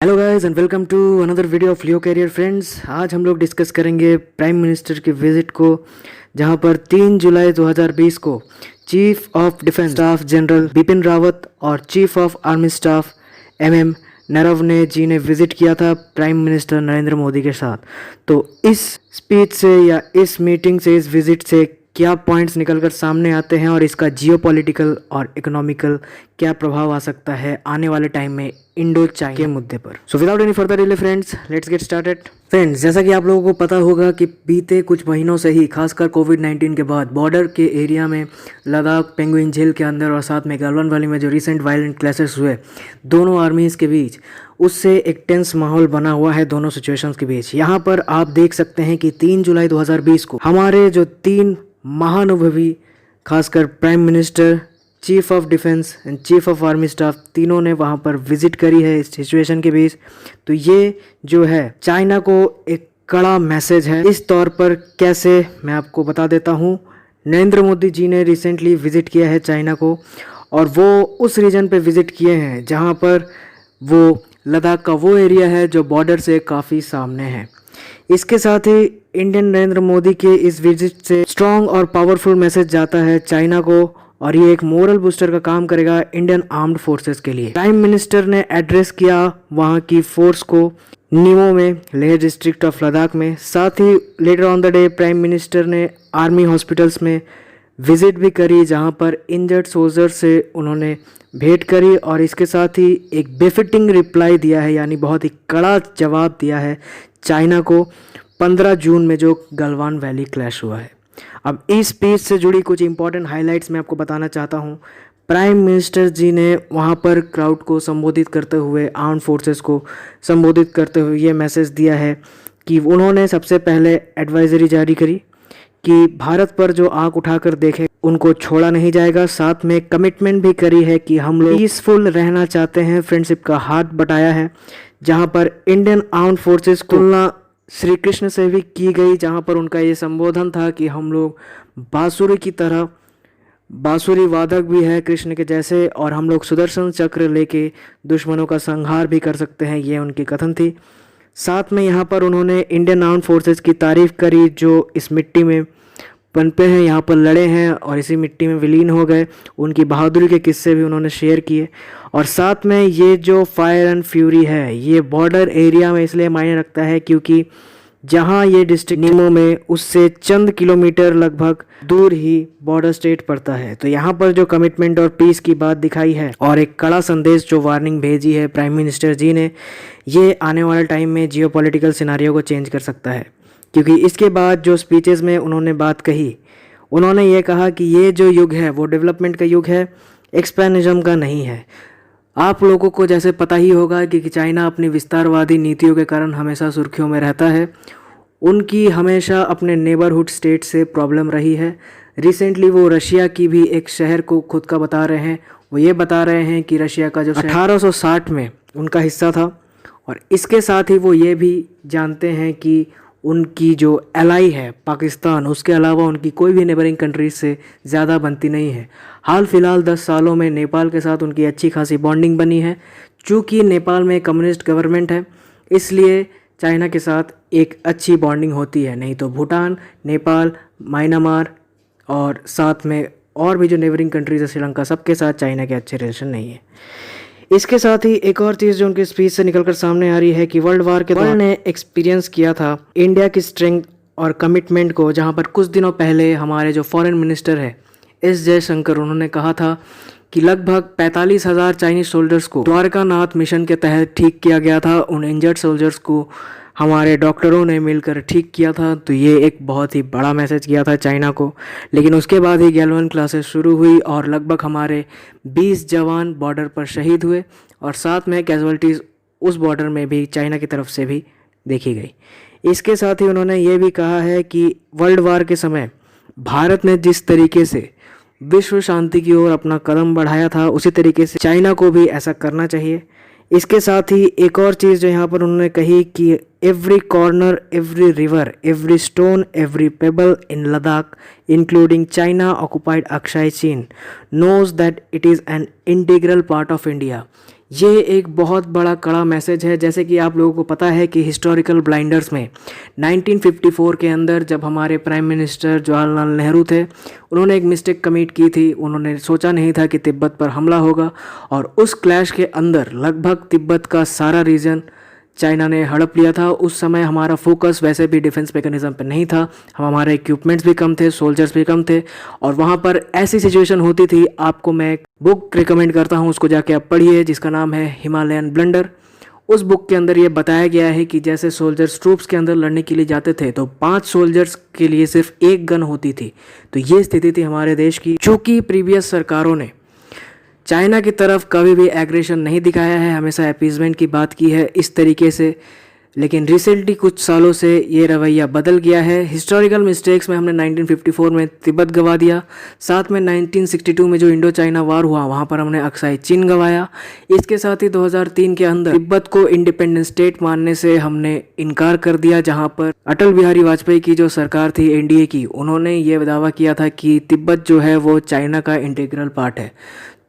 Hello guys and welcome to another video of Leo Career Friends. आज हम लोग discuss करेंगे प्राइम मिनिस्टर के विजिट को, जहां पर 3 जुलाई 2020 को chief of defence staff general Bipin Rawat और chief of army staff MM Naravane ji ने विजिट किया था प्राइम मिनिस्टर नरेंद्र मोदी के साथ। तो इस स्पीच से या इस मीटिंग से, इस विजिट से क्या पॉइंट्स निकलकर सामने आते हैं और इसका जियोपॉलिटिकल और इकोनॉमिकल क्या प्रभाव आ सकता है आने वाले टाइम में इंडो चाइना के मुद्दे पर। So without any further delay friends, let's get started. Friends, जैसा कि आप लोगों को पता होगा कि बीते कुछ महीनों से ही, खासकर कोविड-19 के बाद, बॉर्डर के एरिया में लद्दाख, पेंगुइन झील के अंदर और साथ में गलवान वैली में जो रिसेंट वायलेंट क्लैशेस हुए दोनों आर्मीज़ के बीच, उससे एक टेंस माहौल बना हुआ है दोनों सिचुएशंस के बीच। यहाँ पर आप देख सकते हैं कि 3 जुलाई 2020 को हमारे जो 3 महानुभवी, खासकर prime minister, chief of defence and chief of army staff, तीनों ने वहाँ पर विजिट करी है इस सिचुएशन के बीच। तो ये जो है चाइना को एक कड़ा मैसेज है। इस तौर पर कैसे, मैं आपको बता देता हूँ। नरेंद्र मोदी जी ने रिसेंटली विजिट किया है चाइना को, और वो उस रीजन पे विजिट किए हैं जहाँ पर वो लद्दाख का वो एरिया है जो बॉर्डर से काफ़ी सामने है। इसके साथ ही इंडियन नरेंद्र मोदी के इस विजिट से स्ट्रॉन्ग और पावरफुल मैसेज जाता है चाइना को, और ये एक मोरल बूस्टर का काम करेगा इंडियन आर्म्ड फोर्सेस के लिए। प्राइम मिनिस्टर ने एड्रेस किया वहाँ की फोर्स को नीमो में, लेह डिस्ट्रिक्ट ऑफ लद्दाख में। साथ ही later on the day prime minister ने आर्मी हॉस्पिटल्स में विजिट भी करी, जहाँ पर इंजर्ड सोल्जर से उन्होंने भेंट करी, और इसके साथ ही एक बेफिटिंग रिप्लाई दिया है, यानी बहुत ही कड़ा जवाब दिया है चाइना को 15 जून में जो गलवान वैली क्लैश हुआ है। अब इस स्पीच से जुड़ी कुछ इंपॉर्टेंट हाइलाइट्स मैं आपको बताना चाहता हूँ। प्राइम मिनिस्टर जी ने वहाँ पर क्राउड को संबोधित करते हुए, आर्म्ड फोर्सेस को संबोधित करते हुए ये मैसेज दिया है कि उन्होंने सबसे पहले एडवाइजरी जारी करी कि भारत पर जो आंख उठाकर देखे उनको छोड़ा नहीं जाएगा। साथ में कमिटमेंट भी करी है कि हम लोग पीसफुल रहना चाहते हैं, फ्रेंडशिप का हाथ बटाया है। जहाँ पर इंडियन आर्म्ड फोर्सेस को तुलना श्री कृष्ण से भी की गई, जहाँ पर उनका ये संबोधन था कि हम लोग बांसुरी की तरह, बांसुरी वादक भी है कृष्ण के जैसे, और हम लोग सुदर्शन चक्र लेके दुश्मनों का संहार भी कर सकते हैं, ये उनकी कथन थी। साथ में यहाँ पर उन्होंने इंडियन आर्म्ड फोर्सेस की तारीफ करी जो इस मिट्टी में पनपे हैं, यहाँ पर लड़े हैं और इसी मिट्टी में विलीन हो गए। उनकी बहादुरी के किस्से भी उन्होंने शेयर किए। और साथ में ये जो फायर एंड फ्यूरी है, ये बॉर्डर एरिया में इसलिए मायने रखता है क्योंकि जहाँ ये डिस्ट्रिक्ट नीमो में, उससे चंद किलोमीटर लगभग दूर ही बॉर्डर स्टेट पड़ता है। तो यहाँ पर जो कमिटमेंट और पीस की बात दिखाई है और एक कड़ा संदेश जो वार्निंग भेजी है प्राइम मिनिस्टर जी ने, ये आने वाले टाइम में जियोपॉलिटिकल सिनारियो को चेंज कर सकता है। क्योंकि इसके बाद जो स्पीचेस में उन्होंने बात कही, उन्होंने ये कहा कि ये जो युग है वो डेवलपमेंट का युग है, एक्सपेनिज्म का नहीं है। आप लोगों को जैसे पता ही होगा कि चाइना अपनी विस्तारवादी नीतियों के कारण हमेशा सुर्खियों में रहता है। उनकी हमेशा अपने नेबरहुड स्टेट से प्रॉब्लम रही है। रिसेंटली वो रशिया की भी एक शहर को खुद का बता रहे हैं। वो ये बता रहे हैं कि रशिया का जो 1860 में उनका हिस्सा था, और इसके साथ ही वो ये भी जानते हैं कि उनकी जो एलाई है पाकिस्तान, उसके अलावा उनकी कोई भी नेबरिंग कंट्रीज से ज़्यादा बनती नहीं है। हाल फिलहाल 10 सालों में नेपाल के साथ उनकी अच्छी खासी बॉन्डिंग बनी है। चूँकि नेपाल में कम्युनिस्ट गवर्नमेंट है, इसलिए चाइना के साथ एक अच्छी बॉन्डिंग होती है। नहीं तो भूटान, नेपाल, म्यांमार और साथ में और भी जो नेबरिंग कंट्रीज है, श्रीलंका, सबके साथ चाइना के अच्छे रिलेशन नहीं है। इसके साथ ही एक और चीज़ जो उनकी स्पीच से निकलकर सामने आ रही है कि वर्ल्ड वार के दौरान ने एक्सपीरियंस किया था इंडिया की स्ट्रेंथ और कमिटमेंट को, जहां पर कुछ दिनों पहले हमारे जो फॉरेन मिनिस्टर है एस जयशंकर, उन्होंने कहा था कि लगभग 45,000 चाइनीज सोल्जर्स को द्वारका नाथ मिशन के तहत ठीक किया गया था। उन इंजर्ड सोल्जर्स को हमारे डॉक्टरों ने मिलकर ठीक किया था। तो ये एक बहुत ही बड़ा मैसेज किया था चाइना को। लेकिन उसके बाद ही गैलवन क्लासेस शुरू हुई और लगभग हमारे 20 जवान बॉर्डर पर शहीद हुए, और साथ में कैजुअलिटीज़ उस बॉर्डर में भी चाइना की तरफ से भी देखी गई। इसके साथ ही उन्होंने ये भी कहा है कि वर्ल्ड वार के समय भारत ने जिस तरीके से विश्व शांति की ओर अपना कदम बढ़ाया था, उसी तरीके से चाइना को भी ऐसा करना चाहिए। इसके साथ ही एक और चीज़ जो यहाँ पर उन्होंने कही कि every corner, every river, every stone, every pebble in Ladakh including China occupied Aksai Chin knows that it is an integral part of India. ये एक बहुत बड़ा कड़ा मैसेज है। जैसे कि आप लोगों को पता है कि हिस्टोरिकल ब्लाइंडर्स में 1954 के अंदर जब हमारे प्राइम मिनिस्टर जवाहरलाल नेहरू थे, उन्होंने एक मिस्टेक कमिट की थी। उन्होंने सोचा नहीं था कि तिब्बत पर हमला होगा, और उस क्लैश के अंदर लगभग तिब्बत का सारा रीजन चाइना ने हड़प लिया था। उस समय हमारा फोकस वैसे भी डिफेंस मैकेनिज्म पर नहीं था, हमारे इक्विपमेंट्स भी कम थे, सोल्जर्स भी कम थे, और वहाँ पर ऐसी सिचुएशन होती थी। आपको मैं एक बुक रिकमेंड करता हूँ, उसको जाके आप पढ़िए, जिसका नाम है हिमालयन ब्लंडर। उस बुक के अंदर ये बताया गया है कि जैसे सोल्जर्स ट्रूप्स के अंदर लड़ने के लिए जाते थे तो 5 सोल्जर्स के लिए सिर्फ एक गन होती थी। तो ये स्थिति थी हमारे देश की। चूँकि प्रीवियस सरकारों ने चाइना की तरफ कभी भी एग्रेशन नहीं दिखाया है, हमेशा अपीजमेंट की बात की है इस तरीके से, लेकिन रिसेंटली कुछ सालों से ये रवैया बदल गया है। हिस्टोरिकल मिस्टेक्स में हमने 1954 में तिब्बत गवा दिया, साथ में 1962 में जो इंडो चाइना वार हुआ वहाँ पर हमने अक्साई चीन गवाया। इसके साथ ही 2003 के अंदर तिब्बत को इंडिपेंडेंट स्टेट मानने से हमने इनकार कर दिया, जहाँ पर अटल बिहारी वाजपेयी की जो सरकार थी एनडीए की, उन्होंने ये दावा किया था कि तिब्बत जो है वो चाइना का इंटीग्रल पार्ट है।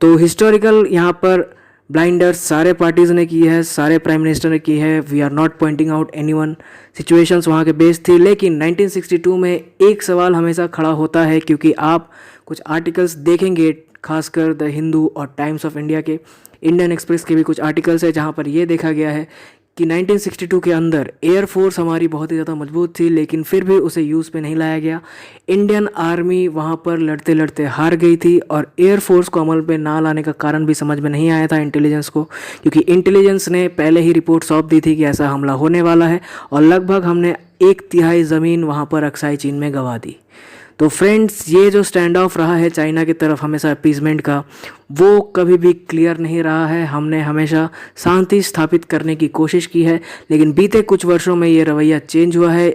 तो हिस्टोरिकल यहाँ पर ब्लाइंडर्स सारे पार्टीज़ ने की है, सारे प्राइम मिनिस्टर ने की है। We are not pointing out anyone, situations वहाँ के बेस थी। लेकिन 1962 में एक सवाल हमेशा खड़ा होता है, क्योंकि आप कुछ आर्टिकल्स देखेंगे, खासकर द हिंदू और टाइम्स ऑफ इंडिया के, इंडियन एक्सप्रेस के भी कुछ आर्टिकल्स है, जहाँ पर ये देखा गया है कि 1962 के अंदर एयरफोर्स हमारी बहुत ही ज़्यादा मजबूत थी, लेकिन फिर भी उसे यूज़ पे नहीं लाया गया। इंडियन आर्मी वहाँ पर लड़ते लड़ते हार गई थी, और एयरफोर्स को अमल पे ना लाने का कारण भी समझ में नहीं आया था इंटेलिजेंस को, क्योंकि इंटेलिजेंस ने पहले ही रिपोर्ट सौंप दी थी कि ऐसा हमला होने वाला है, और लगभग हमने 1/3 ज़मीन वहाँ पर अक्साई चीन में गंवा दी। तो फ्रेंड्स, ये जो स्टैंड ऑफ रहा है चाइना की तरफ हमेशा अपीजमेंट का, वो कभी भी क्लियर नहीं रहा है। हमने हमेशा शांति स्थापित करने की कोशिश की है, लेकिन बीते कुछ वर्षों में ये रवैया चेंज हुआ है।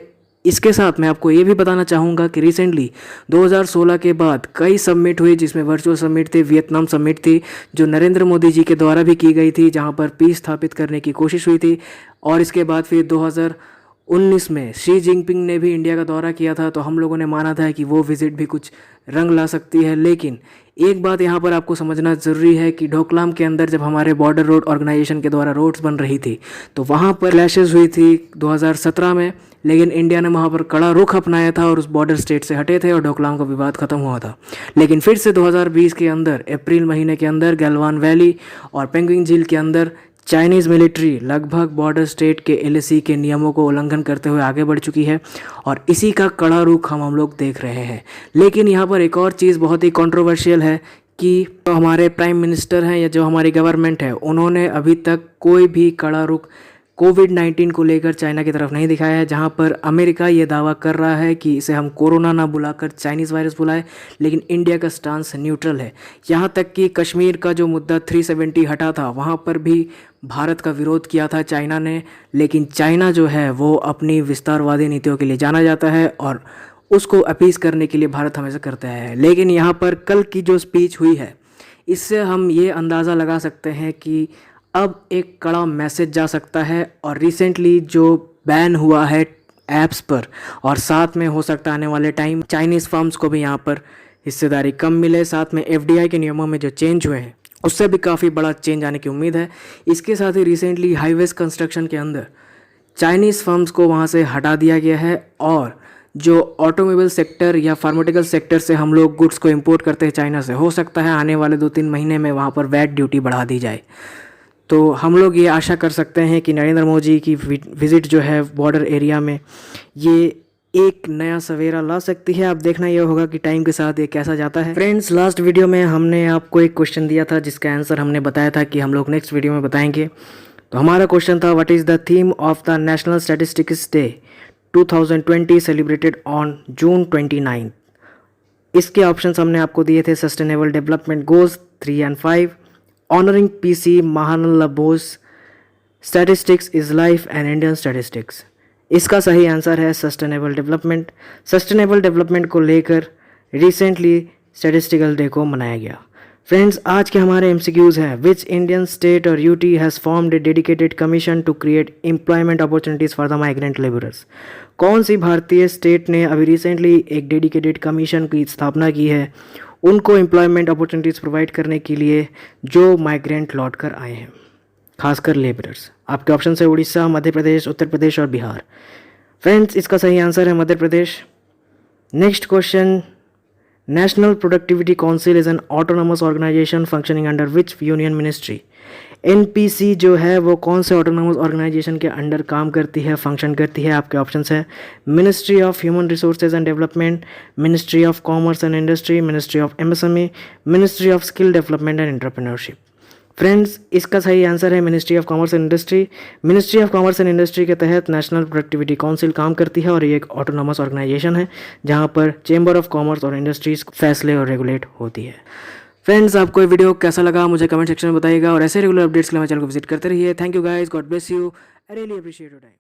इसके साथ मैं आपको ये भी बताना चाहूँगा कि रिसेंटली 2016 के बाद कई समिट हुई, जिसमें वर्चुअल समिट थी, वियतनाम समिट थी, जो नरेंद्र मोदी जी के द्वारा भी की गई थी, जहाँ पर पीस स्थापित करने की कोशिश हुई थी। और इसके बाद फिर 2019 में शी जिनपिंग ने भी इंडिया का दौरा किया था, तो हम लोगों ने माना था कि वो विज़िट भी कुछ रंग ला सकती है। लेकिन एक बात यहाँ पर आपको समझना ज़रूरी है कि डोकलाम के अंदर जब हमारे बॉर्डर रोड ऑर्गेनाइजेशन के द्वारा रोड्स बन रही थी, तो वहाँ पर क्लैशेस हुई थी 2017 में, लेकिन इंडिया ने वहाँ पर कड़ा रुख अपनाया था और उस बॉर्डर स्टेट से हटे थे, और डोकलाम का विवाद खत्म हुआ था। लेकिन फिर से 2020 के अंदर अप्रैल महीने के अंदर गैलवान वैली और पेंगुइन झील के अंदर चाइनीज़ मिलिट्री लगभग बॉर्डर स्टेट के एलएसी के नियमों को उल्लंघन करते हुए आगे बढ़ चुकी है, और इसी का कड़ा रुख हम लोग देख रहे हैं। लेकिन यहाँ पर एक और चीज़ बहुत ही कंट्रोवर्शियल है कि जो हमारे प्राइम मिनिस्टर हैं या जो हमारी गवर्नमेंट है, उन्होंने अभी तक कोई भी कड़ा रुख कोविड-19 को लेकर चाइना की तरफ नहीं दिखाया है। जहां पर अमेरिका ये दावा कर रहा है कि इसे हम कोरोना ना बुलाकर चाइनीज़ वायरस बुलाए, लेकिन इंडिया का स्टांस न्यूट्रल है। यहां तक कि कश्मीर का जो मुद्दा 370 हटा था, वहां पर भी भारत का विरोध किया था चाइना ने। लेकिन चाइना जो है वो अपनी विस्तारवादी नीतियों के लिए जाना जाता है, और उसको अपीज़ करने के लिए भारत हमेशा करता है। लेकिन यहाँ पर कल की जो स्पीच हुई है, इससे हम ये अंदाज़ा लगा सकते हैं कि अब एक कड़ा मैसेज जा सकता है। और रिसेंटली जो बैन हुआ है ऐप्स पर, और साथ में हो सकता है आने वाले टाइम चाइनीज़ फर्म्स को भी यहाँ पर हिस्सेदारी कम मिले, साथ में एफडीआई के नियमों में जो चेंज हुए हैं उससे भी काफ़ी बड़ा चेंज आने की उम्मीद है। इसके साथ ही रिसेंटली हाईवेज कंस्ट्रक्शन के अंदर चाइनीज़ फर्म्स को वहाँ से हटा दिया गया है, और जो ऑटोमोबाइल सेक्टर या फार्मास्यूटिकल सेक्टर से हम लोग गुड्स को इंपोर्ट करते हैं चाइना से, हो सकता है आने वाले 2-3 महीने में वहाँ पर वैट ड्यूटी बढ़ा दी जाए। तो हम लोग ये आशा कर सकते हैं कि नरेंद्र मोदी की विज़िट जो है बॉर्डर एरिया में, ये एक नया सवेरा ला सकती है। अब देखना ये होगा कि टाइम के साथ ये कैसा जाता है। फ्रेंड्स, लास्ट वीडियो में हमने आपको एक क्वेश्चन दिया था, जिसका आंसर हमने बताया था कि हम लोग नेक्स्ट वीडियो में बताएंगे। तो हमारा क्वेश्चन था, what is the theme of the national statistics day 2020 celebrated on June 29। इसके ऑप्शंस हमने आपको दिए थे, सस्टेनेबल डेवलपमेंट गोल्स 3 और 5, honouring PC Mahalanobis, statistics is life and Indian statistics. इसका सही आंसर है सस्टेनेबल डेवलपमेंट। सस्टेनेबल डेवलपमेंट को लेकर रिसेंटली स्टैटिस्टिकल डे को मनाया गया। फ्रेंड्स, आज के हमारे एमसीक्यूज हैं, विच इंडियन स्टेट और UT has formed a dedicated commission to create employment opportunities for the migrant labourers. कौन सी भारतीय स्टेट ने अभी रिसेंटली एक डेडिकेटेड कमीशन की स्थापना की है उनको एम्प्लॉयमेंट अपॉर्चुनिटीज़ प्रोवाइड करने के लिए जो माइग्रेंट लौट कर आए हैं। खासकर लेबरर्स। आपके ऑप्शन है उड़ीसा, मध्य प्रदेश, उत्तर प्रदेश और बिहार। फ्रेंड्स, इसका सही आंसर है Madhya Pradesh. Next question, national productivity council is an autonomous organisation functioning under which union ministry. NPC जो है वो कौन से ऑटोनोमस ऑर्गेनाइजेशन के अंडर काम करती है, फंक्शन करती है? आपके ऑप्शंस है ministry of human resources and development, ministry of commerce and industry, ministry of MSME, ministry of skill development and entrepreneurship. Friends, इसका सही आंसर है ministry of commerce and industry. Ministry of commerce and industry के तहत national productivity council काम करती है और ये एक ऑटोनोमस ऑर्गेनाइजेशन है जहां पर चेंबर ऑफ कॉमर्स और इंडस्ट्रीज फैसले और रेगुलेट होती है। फ्रेंड्स, आपको ये वीडियो कैसा लगा मुझे कमेंट सेक्शन में बताइएगा और ऐसे रेगुलर अपडेट्स के लिए मेरे चैनल को विजिट करते रहिए। Thank you guys, God bless you, I really appreciate your time.